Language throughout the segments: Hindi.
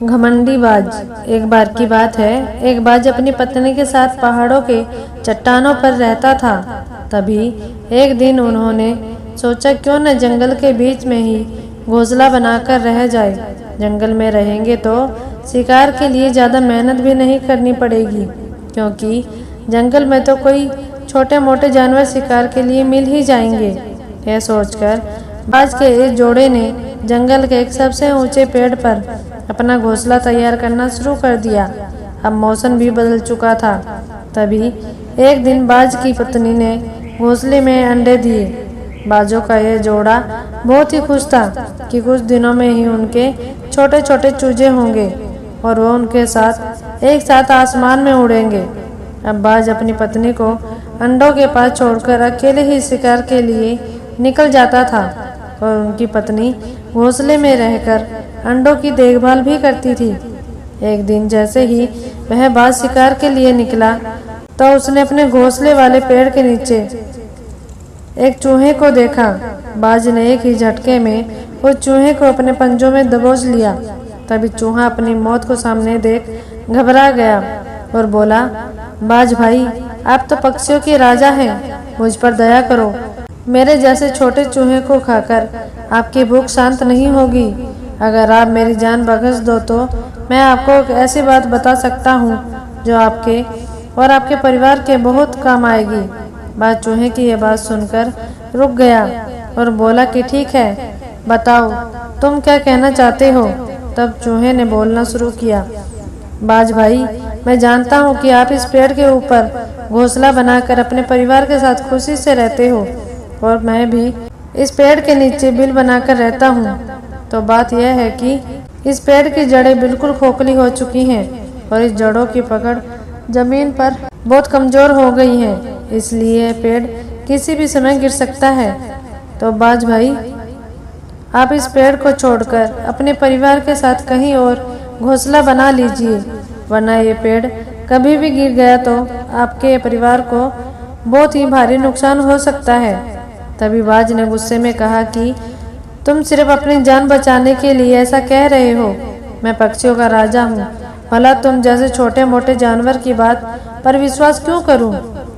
घमंडी बाज। एक बार की बात है, एक बाज अपनी पत्नी के साथ पहाड़ों के चट्टानों पर रहता था। तभी एक दिन उन्होंने सोचा क्यों न जंगल के बीच में ही घोंसला बनाकर रह जाए। जंगल में रहेंगे तो शिकार के लिए ज़्यादा मेहनत भी नहीं करनी पड़ेगी, क्योंकि जंगल में तो कोई छोटे मोटे जानवर शिकार के लिए मिल ही जाएंगे। यह सोचकर बाज के इस जोड़े ने जंगल के एक सबसे ऊंचे पेड़ पर अपना घोंसला तैयार करना शुरू कर दिया। अब मौसम भी बदल चुका था। तभी एक दिन बाज की पत्नी ने घोंसले में अंडे दिए। बाजों का यह जोड़ा बहुत ही खुश था कि कुछ दिनों में ही उनके छोटे छोटे चूजे होंगे और वो उनके साथ एक साथ आसमान में उड़ेंगे। अब बाज अपनी पत्नी को अंडों के पास छोड़कर अकेले ही शिकार के लिए निकल जाता था और उनकी पत्नी घोंसले में रहकर अंडों की देखभाल भी करती थी। एक दिन जैसे ही वह बाज शिकार के लिए निकला तो उसने अपने घोंसले वाले पेड़ के नीचे एक चूहे को देखा। बाज ने एक ही झटके में उस चूहे को अपने पंजों में दबोच लिया। तभी चूहा अपनी मौत को सामने देख घबरा गया और बोला, बाज भाई, आप तो पक्षियों के राजा हैं, मुझ पर दया करो। मेरे जैसे छोटे चूहे को खाकर आपकी भूख शांत नहीं होगी। अगर आप मेरी जान बख्श दो तो मैं आपको एक ऐसी बात बता सकता हूँ जो आपके और आपके परिवार के बहुत काम आएगी। बाज चूहे की यह बात सुनकर रुक गया और बोला कि ठीक है, बताओ तुम क्या कहना चाहते हो। तब चूहे ने बोलना शुरू किया, बाज भाई, मैं जानता हूँ कि आप इस पेड़ के ऊपर घोंसला बनाकर अपने परिवार के साथ खुशी से रहते हो और मैं भी इस पेड़ के नीचे बिल बनाकर रहता हूँ। तो बात यह है कि इस पेड़ की जड़ें बिल्कुल खोखली हो चुकी हैं और इस जड़ों की पकड़ जमीन पर बहुत कमजोर हो गई है, इसलिए यह पेड़ किसी भी समय गिर सकता है। तो बाज भाई, आप इस पेड़ को छोड़कर अपने परिवार के साथ कहीं और घोंसला बना लीजिए, वरना ये पेड़ कभी भी गिर गया तो आपके परिवार को बहुत ही भारी नुकसान हो सकता है। तभी बाज ने गुस्से में कहा कि तुम सिर्फ अपनी जान बचाने के लिए ऐसा कह रहे हो। मैं पक्षियों का राजा हूँ, भला तुम जैसे छोटे मोटे जानवर की बात पर विश्वास क्यों करूँ।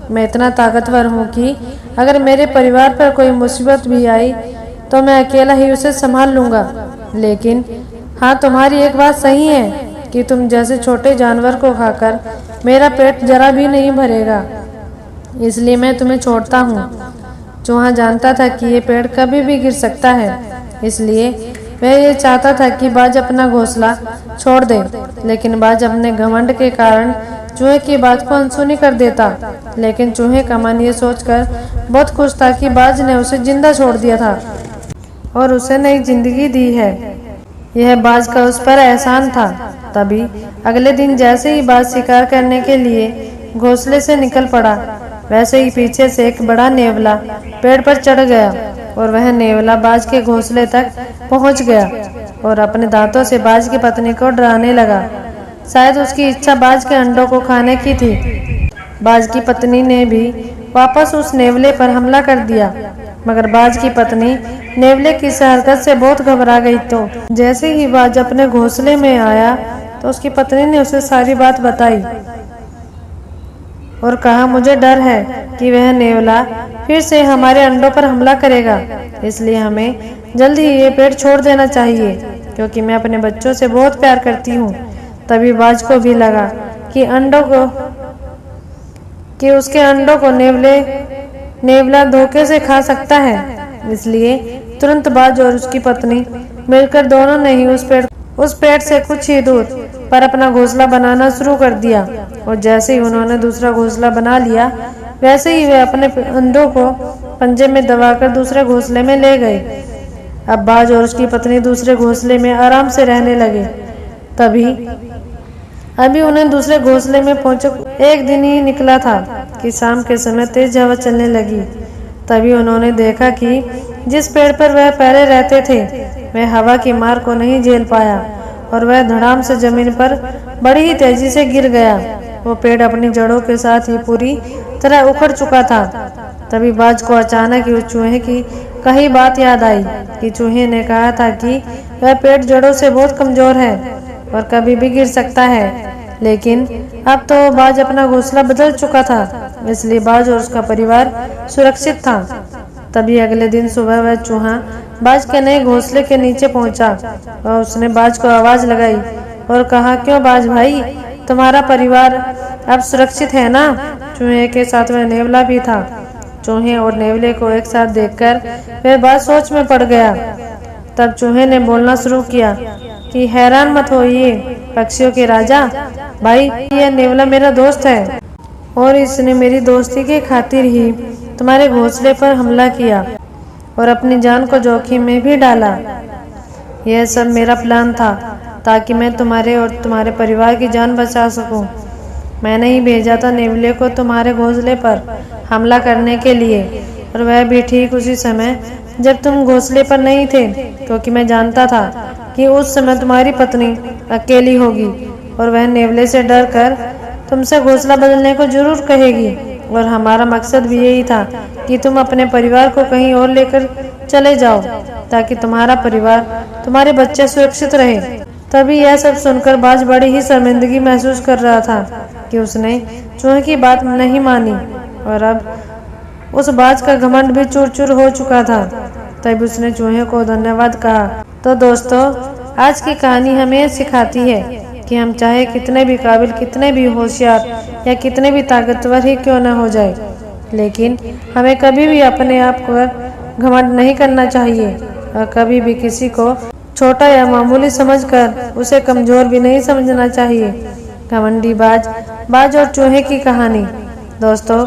मैं इतना ताकतवर हूँ कि अगर मेरे परिवार पर कोई मुसीबत भी आई तो मैं अकेला ही उसे संभाल लूँगा। लेकिन हाँ, तुम्हारी एक बात सही है कि तुम जैसे छोटे जानवर को खाकर मेरा पेट जरा भी नहीं भरेगा, इसलिए मैं तुम्हें छोड़ता हूँ। चूहा जानता था कि ये पेड़ कभी भी गिर सकता है, इसलिए वह ये चाहता था कि बाज अपना घोंसला छोड़ दे, लेकिन बाज अपने घमंड के कारण चूहे की बात को अनसुनी कर देता। लेकिन चूहे का मन ये सोचकर बहुत खुश था कि बाज ने उसे जिंदा छोड़ दिया था और उसे नई जिंदगी दी है। यह बाज का उस पर एहसान था। तभी अगले दिन जैसे ही बाज शिकार करने के लिए घोंसले से निकल पड़ा, वैसे ही पीछे से एक बड़ा नेवला पेड़ पर चढ़ गया और वह नेवला बाज के घोंसले तक पहुंच गया और अपने दांतों से बाज की पत्नी को डराने लगा। शायद उसकी इच्छा बाज के अंडों को खाने की थी। बाज की पत्नी ने भी वापस उस नेवले पर हमला कर दिया, मगर बाज की पत्नी नेवले की इस हरकत से बहुत घबरा गई। तो जैसे ही बाज अपने घोंसले में आया तो उसकी पत्नी ने उसे सारी बात बताई और कहा, मुझे डर है कि वह नेवला फिर से हमारे अंडों पर हमला करेगा, इसलिए हमें जल्द ही ये पेड़ छोड़ देना चाहिए, क्योंकि मैं अपने बच्चों से बहुत प्यार करती हूँ। तभी बाज को भी लगा कि उसके अंडों को नेवला धोखे से खा सकता है, इसलिए तुरंत बाज और उसकी पत्नी मिलकर दोनों ने ही उस पेड़ से कुछ ही दूर पर अपना घोंसला बनाना शुरू कर दिया। और जैसे ही उन्होंने दूसरा घोंसला बना लिया, वैसे ही वे अपने अंडों को पंजे में दबाकर दूसरे घोंसले में ले गए। अब बाज और उसकी पत्नी दूसरे घोंसले में आराम से रहने लगे। तभी अभी उन्हें दूसरे घोंसले में पहुंचे एक दिन ही निकला था कि शाम के समय तेज हवा चलने लगी। तभी उन्होंने देखा कि जिस पेड़ पर वह पहले रहते थे वह हवा की मार को नहीं झेल पाया और वह धड़ाम से जमीन पर बड़ी ही तेजी से गिर गया। वो पेड़ अपनी जड़ों के साथ ही पूरी तरह उखड़ चुका था। तभी बाज को अचानक ही उस चूहे की कही बात याद आई कि चूहे ने कहा था कि वह पेड़ जड़ों से बहुत कमजोर है, और कभी भी गिर सकता है। लेकिन अब तो बाज अपना घोंसला बदल चुका था, इसलिए बाज और उसका परिवार सुरक्षित था। तभी अगले दिन सुबह वह चूहा बाज के नए घोंसले के नीचे पहुंचा और उसने बाज को आवाज लगाई और कहा, क्यों बाज भाई, तुम्हारा परिवार अब सुरक्षित है ना? चूहे के साथ वह नेवला भी था। चूहे और नेवले को एक साथ देखकर वह बाज सोच में पड़ गया। तब चूहे ने बोलना शुरू किया कि हैरान मत होइए पक्षियों के राजा, भाई यह नेवला मेरा दोस्त है और इसने मेरी दोस्ती की खातिर ही तुम्हारे घोंसले पर हमला किया और अपनी जान को जोखिम में भी डाला। यह सब मेरा प्लान था ताकि मैं तुम्हारे और तुम्हारे परिवार की जान बचा सकूं। मैंने ही भेजा था नेवले को तुम्हारे घोंसले पर हमला करने के लिए, और वह भी ठीक उसी समय जब तुम घोंसले पर नहीं थे, क्योंकि मैं जानता था कि उस समय तुम्हारी पत्नी अकेली होगी और वह नेवले से डर कर तुमसे घोंसला बदलने को जरूर कहेगी। और हमारा मकसद भी यही था कि तुम अपने परिवार को कहीं और लेकर चले जाओ ताकि तुम्हारा परिवार, तुम्हारे बच्चे सुरक्षित रहे। तभी यह सब सुनकर बाज बड़ी ही शर्मिंदगी महसूस कर रहा था कि उसने चूहे की बात नहीं मानी और अब उस बाज का घमंड भी चूर चूर हो चुका था। तब उसने चूहे को धन्यवाद कहा। तो दोस्तों, आज की कहानी हमें सिखाती है कि हम चाहे कितने भी काबिल, कितने भी होशियार या कितने भी ताकतवर ही क्यों न हो जाए, लेकिन हमें कभी भी अपने आप को घमंड नहीं करना चाहिए और कभी भी किसी को छोटा या मामूली समझकर उसे कमजोर भी नहीं समझना चाहिए। घमंडी बाज और चूहे की कहानी। दोस्तों,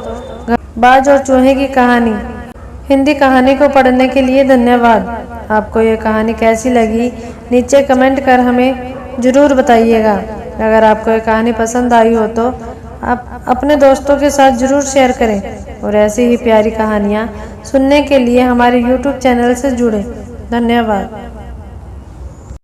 बाज और चूहे की कहानी हिंदी कहानी को पढ़ने के लिए धन्यवाद। आपको ये कहानी कैसी लगी नीचे कमेंट कर हमें ज़रूर बताइएगा। अगर आपको ये कहानी पसंद आई हो तो आप अपने दोस्तों के साथ ज़रूर शेयर करें और ऐसी ही प्यारी कहानियाँ सुनने के लिए हमारे YouTube चैनल से जुड़ें। धन्यवाद।